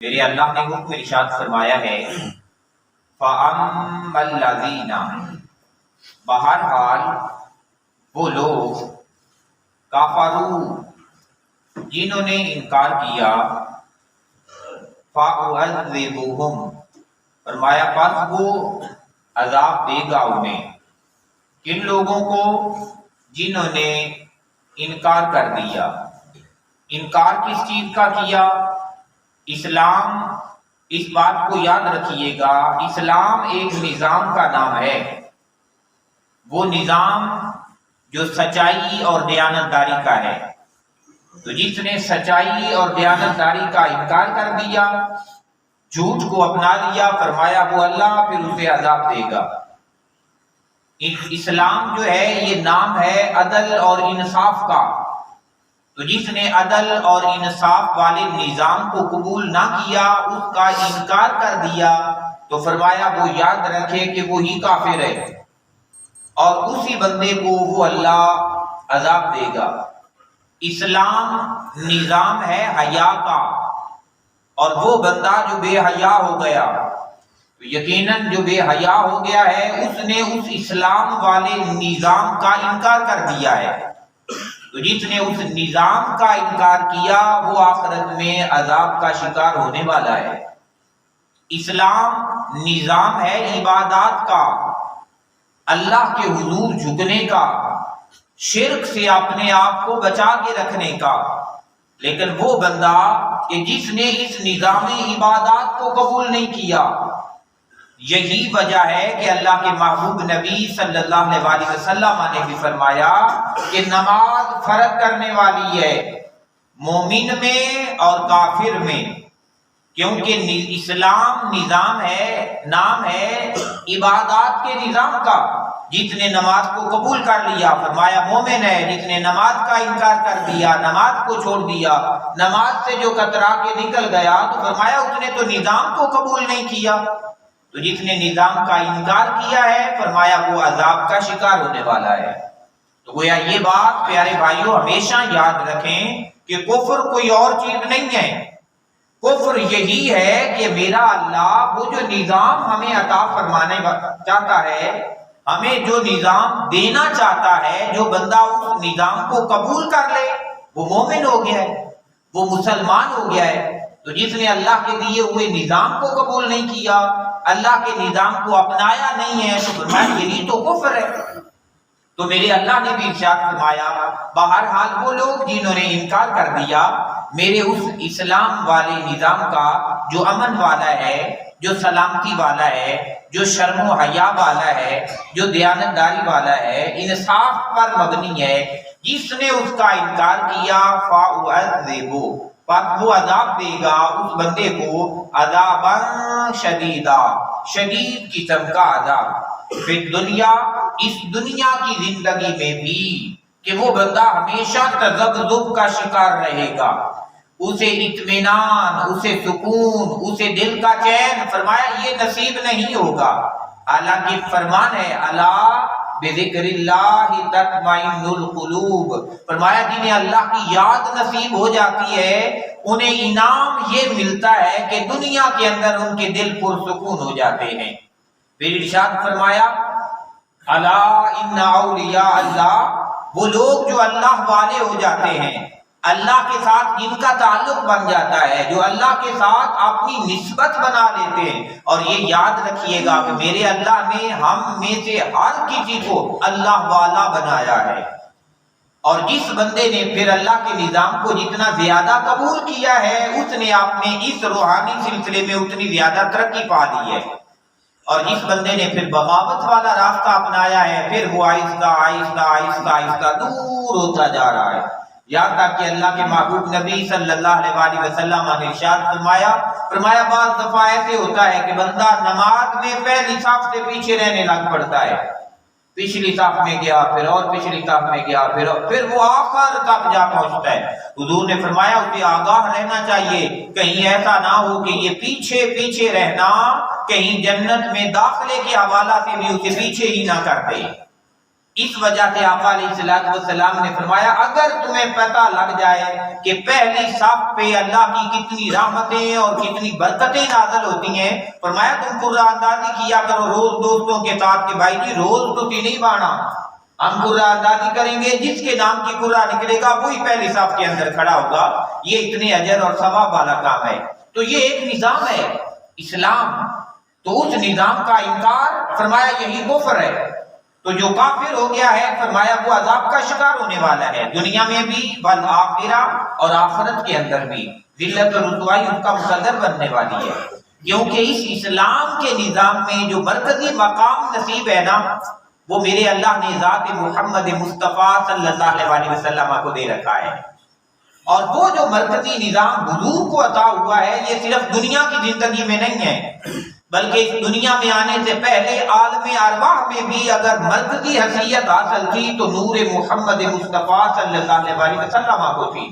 میرے اللہ نے حکم ارشاد فرمایا ہے فَأَمَّا الَّذِينَ، بہرحال وہ لوگ کافروا، جنہوں نے انکار کیا، فَأُعَذِّبُهُمْ، فرمایا پس وہ عذاب دے گا انہیں، کن لوگوں کو؟ جنہوں نے انکار کر دیا۔ انکار کس چیز کا کیا؟ اسلام، اس بات کو یاد رکھیے گا، اسلام ایک نظام کا نام ہے، وہ نظام جو سچائی اور دیانتداری کا ہے۔ تو جس نے سچائی اور دیانتداری کا انکار کر دیا، جھوٹ کو اپنا لیا، فرمایا وہ اللہ پھر اسے عذاب دے گا۔ اسلام جو ہے یہ نام ہے عدل اور انصاف کا، تو جس نے عدل اور انصاف والے نظام کو قبول نہ کیا، اس کا انکار کر دیا، تو فرمایا وہ یاد رکھے کہ وہی کافر ہے اور اسی بندے کو وہ اللہ عذاب دے گا۔ اسلام نظام ہے حیا کا، اور وہ بندہ جو بے حیا ہو گیا، تو یقیناً جو بے حیا ہو گیا ہے اس نے اس اسلام والے نظام کا انکار کر دیا ہے۔ تو جس نے اس نظام کا انکار کیا وہ آخرت میں عذاب کا شکار ہونے والا ہے۔ اسلام نظام ہے عبادات کا، اللہ کے حضور جھکنے کا، شرک سے اپنے آپ کو بچا کے رکھنے کا۔ لیکن وہ بندہ کہ جس نے اس نظام عبادات کو قبول نہیں کیا، یہی وجہ ہے کہ اللہ کے محبوب نبی صلی اللہ علیہ وسلم نے بھی فرمایا کہ نماز فرق کرنے والی ہے مومن میں اور کافر میں، کیونکہ اسلام نظام ہے، نام ہے عبادات کے نظام کا۔ جس نے نماز کو قبول کر لیا فرمایا مومن ہے، جس نے نماز کا انکار کر دیا، نماز کو چھوڑ دیا، نماز سے جو کترا کے نکل گیا، تو فرمایا اس نے تو نظام کو قبول نہیں کیا۔ تو جس نے نظام کا انکار کیا ہے فرمایا وہ عذاب کا شکار ہونے والا ہے۔ تو گویا یہ بات پیارے بھائیوں ہمیشہ یاد رکھیں کہ کفر کوئی اور چیز نہیں ہے، کفر یہی ہے کہ میرا اللہ وہ جو نظام ہمیں عطا فرمانے چاہتا ہے، ہمیں جو نظام دینا چاہتا ہے، جو بندہ اس نظام کو قبول کر لے وہ مومن ہو گیا ہے، وہ مسلمان ہو گیا ہے۔ تو جس نے اللہ کے دیے ہوئے نظام کو قبول نہیں کیا، اللہ کے نظام کو اپنایا نہیں ہے، تو فرمایا یہی تو کفر ہے۔ تو میرے اللہ نے بھی ارشاد فرمایا بہرحال وہ لوگ جنہوں نے انکار کر دیا میرے اس اسلام والے نظام کا، جو امن والا ہے، جو سلامتی والا ہے، جو شرم و حیا والا ہے، جو دیانتداری والا ہے، انصاف پر مبنی ہے، جس نے اس کا انکار کیا فَأُعَذِّبُهُ، پس وہ عذاب دے گا اس بندے کو عذابا شدیدا، شدید قسم کا عذاب، فی الدنیا، اس دنیا کی زندگی میں بھی، کہ وہ بندہ ہمیشہ تذبذب کا شکار رہے گا، اسے اطمینان، اسے سکون، اسے دل کا چین فرمایا یہ نصیب نہیں ہوگا۔ حالانکہ فرمان ہے الا بذکر اللہ تطمئن القلوب، فرمایا جنہیں اللہ کی یاد نصیب ہو جاتی ہے انہیں انعام یہ ملتا ہے کہ دنیا کے اندر ان کے دل پرسکون ہو جاتے ہیں۔ پھر ارشاد فرمایا الا ان اولیاء اللہ، وہ لوگ جو اللہ والے ہو جاتے ہیں، اللہ کے ساتھ جن کا تعلق بن جاتا ہے، جو اللہ کے ساتھ اپنی نسبت بنا لیتے ہیں۔ اور یہ یاد رکھیے گا کہ میرے اللہ نے ہم میں سے ہر کسی کو اللہ والا بنایا ہے، اور جس بندے نے پھر اللہ کے نظام کو جتنا زیادہ قبول کیا ہے اس نے اپنے اس روحانی سلسلے میں اتنی زیادہ ترقی پا لی ہے، اور جس بندے نے پھر بغاوت والا راستہ اپنایا ہے پھر وہ آہستہ آہستہ آہستہ آہستہ دور ہوتا جا رہا ہے، یہاں تک کہ اللہ کے محبوب نبی صلی اللہ علیہ وسلم نے ارشاد فرمایا بعض دفعہ ایسے ہوتا ہے کہ بندہ نماز میں پہلی صف سے پیچھے رہنے لگ پڑتا ہے، پچھلی صف میں گیا پھر اور پچھلی صف میں گیا پھر وہ آخر تک جا پہنچتا ہے۔ حضور نے فرمایا اسے آگاہ رہنا چاہیے کہیں ایسا نہ ہو کہ یہ پیچھے پیچھے رہنا کہیں جنت میں داخلے کے حوالہ سے بھی اسے پیچھے ہی نہ کر دے۔ اس وجہ سے آقا علیہ السلام نے فرمایا اگر تمہیں پتہ لگ جائے کہ پہلی صف پہ اللہ کی کتنی رحمتیں اور کتنی برکتیں نازل ہوتی ہیں، فرمایا تم قرہ اندازی کیا کرو روز دوستوں کے ساتھ کہ بھائی جی روز تو نہیں بانا، ہم قرہ اندازی کریں گے، جس کے نام کی قرہ نکلے گا وہی پہلی صف کے اندر کھڑا ہوگا، یہ اتنے اجر اور ثواب والا کام ہے۔ تو یہ ایک نظام ہے اسلام، تو اس نظام کا انکار فرمایا یہی کفر ہے۔ تو جو کافر ہو گیا ہے فرمایا وہ عذاب کا شکار ہونے والا ہے، دنیا میں بھی والآخرہ، اور آخرت کے اندر بھی ذلت و رسوائی اس کا مقدر بننے والی ہے، کیونکہ اس اسلام کے نظام میں جو مرکزی مقام نصیب ہے نا وہ میرے اللہ نے ذات محمد مصطفیٰ صلی اللہ علیہ وسلم کو دے رکھا ہے، اور وہ جو مرکزی نظام حضور کو عطا ہوا ہے یہ صرف دنیا کی زندگی میں نہیں ہے، بلکہ اس دنیا میں آنے سے پہلے عالم ارواح میں بھی اگر مرکزی حیثیت حاصل کی تو نور محمد مصطفیٰ صلی اللہ علیہ وسلم کو تھی،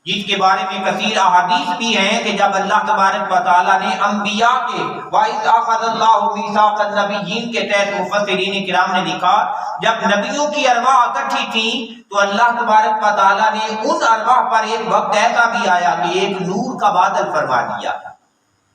جس کے بارے میں کثیر احادیث بھی ہیں کہ جب اللہ تبارک و تعالیٰ نے انبیاء کے وَإِذْ أَخَذَ اللَّهُ مِيثَاقَ النَّبِيِّينَ کے تحت مفسرین کرام نے لکھا جب نبیوں کی ارواح اکٹھی تھی تو اللہ تبارک و تعالیٰ نے ان ارواح پر ایک وقت ایسا بھی آیا کہ ایک نور کا بادل فرما دیا،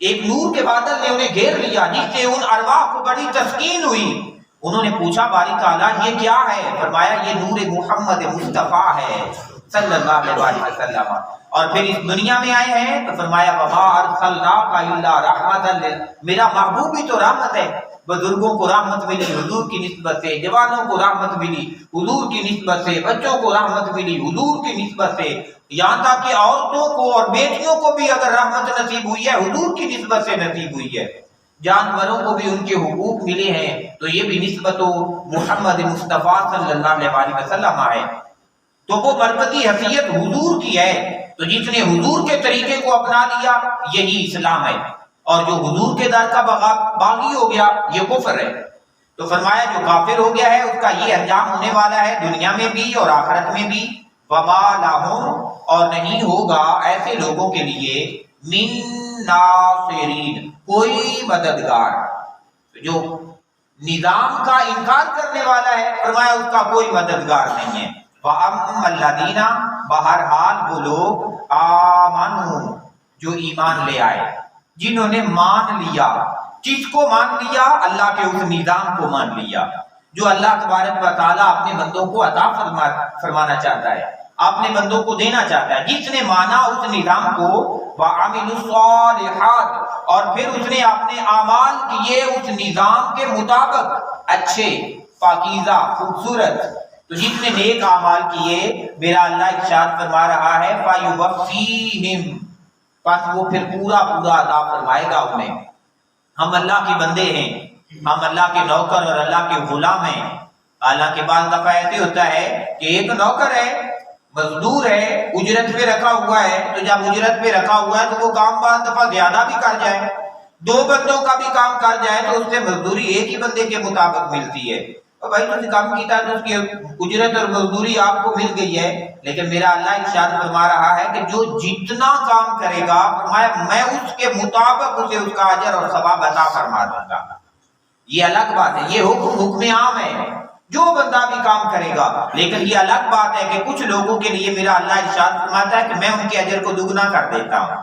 ایک نور کے بادل نے انہیں گھیر لیا، جس سے ان ارواح کو بڑی تسکین ہوئی۔ انہوں نے پوچھا باری تعالیٰ یہ کیا ہے؟ فرمایا یہ نور محمد مصطفیٰ ہے صلی اللہ علیہ وسلم، اور پھر اس دنیا میں آئے ہیں تو فرمایا وَمَا أَرْسَلْنَاكَ إِلَّا رَحْمَةً میرا محبوب بھی تو رحمت ہے، بزرگوں کو رحمت ملی حضور کی نسبت سے، جوانوں کو رحمت ملی حضور کی نسبت سے، بچوں کو رحمت ملی حضور کی نسبت سے، یہاں تک کہ عورتوں کو اور بیٹیوں کو بھی اگر رحمت نصیب ہوئی ہے حضور کی نسبت سے نصیب ہوئی ہے، جانوروں کو بھی ان کے حقوق ملے ہیں تو یہ بھی نسبت محمد مصطفیٰ صلی اللہ علیہ وسلم ہے۔ تو وہ مرکزی حیثیت حضور کی ہے، تو جس نے حضور کے طریقے کو اپنا لیا یہی اسلام ہے، اور جو حضور کے در کا باغی ہو گیا یہ کفر ہے۔ تو فرمایا جو کافر ہو گیا ہے اس کا یہ انجام ہونے والا ہے دنیا میں بھی اور آخرت میں بھی، وَمَا لَهُمْ اور نہیں ہوگا ایسے لوگوں کے لیے من ناصرین کوئی مددگار، جو نظام کا انکار کرنے والا ہے فرمایا اس کا کوئی مددگار نہیں ہے۔ وَأَمَّا الَّذِينَ بہرحال وہ لوگ آمنوا جو ایمان لے آئے، جنہوں نے مان لیا، کس کو مان لیا؟ اللہ کے اس نظام کو مان لیا جو اللہ تبارک و تعالیٰ اپنے بندوں کو عطا فرمانا چاہتا ہے، اپنے بندوں کو دینا چاہتا ہے، جس نے مانا اس نظام کو وَعَمِلُوا الصَّالِحَاتِ اور پھر اس نے اپنے اعمال کیے اس نظام کے مطابق اچھے پاکیزہ خوبصورت، تو جس نے نیک اعمال کیے میرا اللہ ارشاد فرما رہا ہے فَيُوَفِّيهِمْ پس وہ پھر پورا عطا فرمائے گا انہیں۔ ہم اللہ کے بندے ہیں، ہم اللہ کے نوکر اور اللہ کے غلام ہیں، حالانکہ بعض دفعہ ایسے ہوتا ہے کہ ایک نوکر ہے مزدور ہے اجرت پہ رکھا ہوا ہے، تو جب اجرت پہ رکھا ہوا ہے تو وہ کام بعض دفعہ زیادہ بھی کر جائے، دو بندوں کا بھی کام کر جائے تو اس سے مزدوری ایک ہی بندے کے مطابق ملتی ہے، اور بھائی تم نے کام کیتا تو اس کی اجرت اور مزدوری آپ کو مل گئی ہے، لیکن میرا اللہ ارشاد فرما رہا ہے کہ جو جتنا کام کرے گا فرمایا میں اس کے مطابق اسے اس کا اجر اور ثواب عطا فرما دوں گا۔ یہ الگ بات ہے، یہ حکم عام ہے جو بندہ بھی کام کرے گا، لیکن یہ الگ بات ہے کہ کچھ لوگوں کے لیے میرا اللہ ارشاد فرماتا ہے کہ میں ان کے اجر کو دگنا کر دیتا ہوں،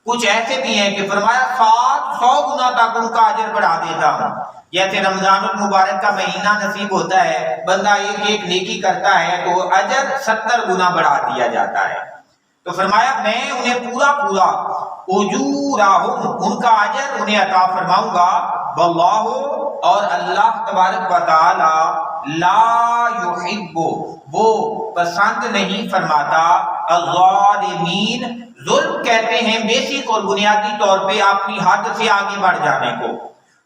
کچھ ایسے بھی ہیں کہ فرمایا 700 گنا تک ان کا اجر بڑھا دیتا ہوں، جیسے رمضان المبارک کا مہینہ نصیب ہوتا ہے، بندہ ایک نیکی کرتا ہے تو اجر 70 گنا بڑھا دیا جاتا ہے، تو فرمایا میں انہیں پورا اجورہم ان کا اجر انہیں عطا فرماؤں گا، واللہ اور اللہ تبارک و تعالی لا یحب وہ پسند نہیں فرماتا الظالمین، ظلم کہتے ہیں بیسک اور بنیادی طور پہ اپنی حد سے آگے بڑھ جانے کو،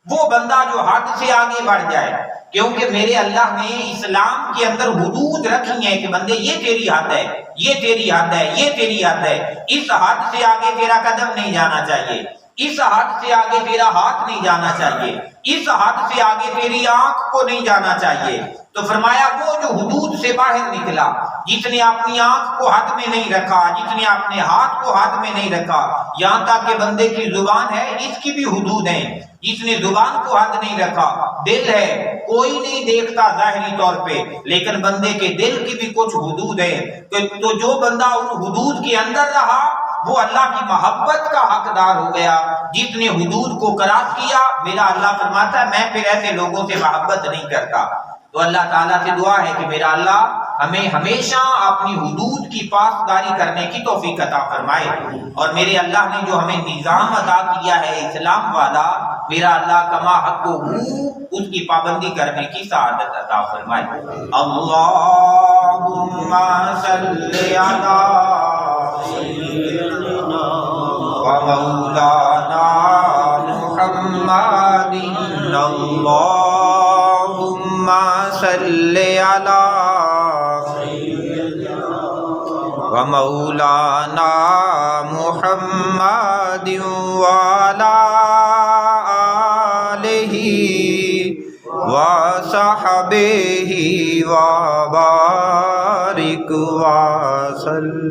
وہ بندہ جو حد سے آگے بڑھ جائے، کیونکہ میرے اللہ نے اسلام کے اندر حدود رکھی ہیں کہ بندے یہ تیری حد ہے، یہ تیری حد ہے، یہ تیری حد ہے، اس حد سے آگے تیرا قدم نہیں جانا چاہیے، اس حد سے آگے تیرا ہاتھ نہیں جانا چاہیے، اس حد سے آگے تیری آنکھ کو نہیں جانا چاہیے، تو فرمایا وہ جو حدود سے باہر نکلا، جس نے اپنی آنکھ کو حد میں نہیں رکھا، جس نے اپنے ہاتھ کو حد میں نہیں رکھا، یہاں تک کہ بندے کی زبان ہے اس کی بھی حدود ہیں، جس نے زبان کو حد نہیں رکھا، دل ہے کوئی نہیں دیکھتا ظاہری طور پہ، لیکن بندے کے دل کی بھی کچھ حدود ہے، تو جو بندہ ان حدود کے اندر رہا وہ اللہ کی محبت کا حقدار ہو گیا۔ جس نے حدود کو کراس کیا، میرا اللہ فرماتا ہے میں پھر ایسے لوگوں سے محبت نہیں کرتا۔ تو اللہ تعالیٰ سے دعا ہے کہ میرا اللہ ہمیں ہمیشہ اپنی حدود کی پاسداری کرنے کی توفیق عطا فرمائے، اور میرے اللہ نے جو ہمیں نظام عطا کیا ہے اسلام والا، میرا اللہ کما حق ہو اس کی پابندی کرنے کی سعادت عطا فرمائے۔ اللہم صلی علی سیدنا و مولانا محمد، اللہم صلی علی و مولانا محمد وعلی آلہ وصحبہ وبارک وسلم۔